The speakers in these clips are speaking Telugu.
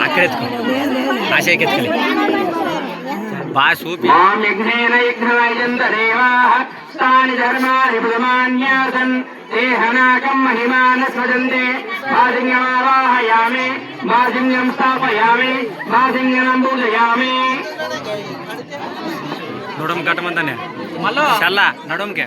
అక్కడ ఎత్తుకో ఆశయకి ఎత్తుకోలే బాగా చూపి ధర్మాని ప్రమాన్యాసన్ దేహనాకం మహిమాన స్వజంతే మాసింగమావాహయామి మాసింగం స్థాపయామి మాసింగం పూజయామి నడుం కట్టమంతానే మళ్ళీ చల్లా నడుంకే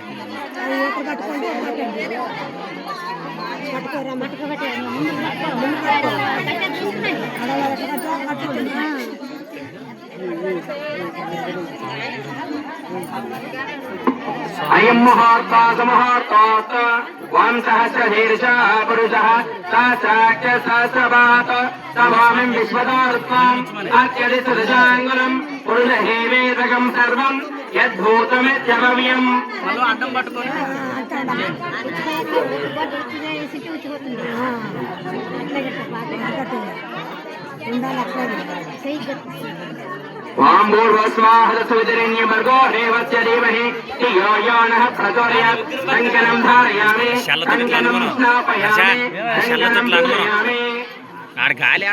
అయం ముహూర్తాత్ వాం సహస్రశీర్ష పురుషः సహస్రాక్ష సహస్రపాత్ సభామిం విశ్వదాత్మాం అత్యధిసుదశాంగులం పురుషహేవేదకం సర్వం యద్భూతమిత్యభవ్యం. అడ్డం పట్టుకొని వాంబూర్వస్వాహదసువితరణ్యమర్గో దేవస్య ధీమహి ధియో యో నః ప్రచోదయాత్. కంకణం ధారయామి కంకణం స్నాపయామి కంకణం పూజయామి. గాలి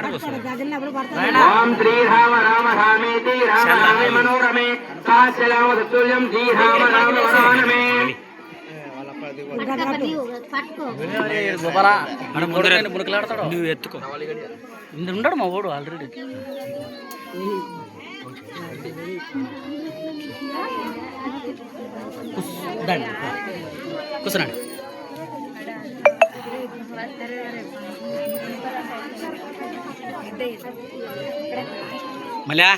ఓం శ్రీరామ రామ రామేతి రామ రామే మనోరమే సహస్రనామ తత్తుల్యం శ్రీరామ రామ వరానమే. నువ్వు ఎత్తుకో ఉండడు మా ఓడు ఆల్రెడీ కూర్చున్నాడు. మళ్ళా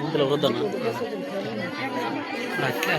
ఇందులో వద్దన్నా అట్లా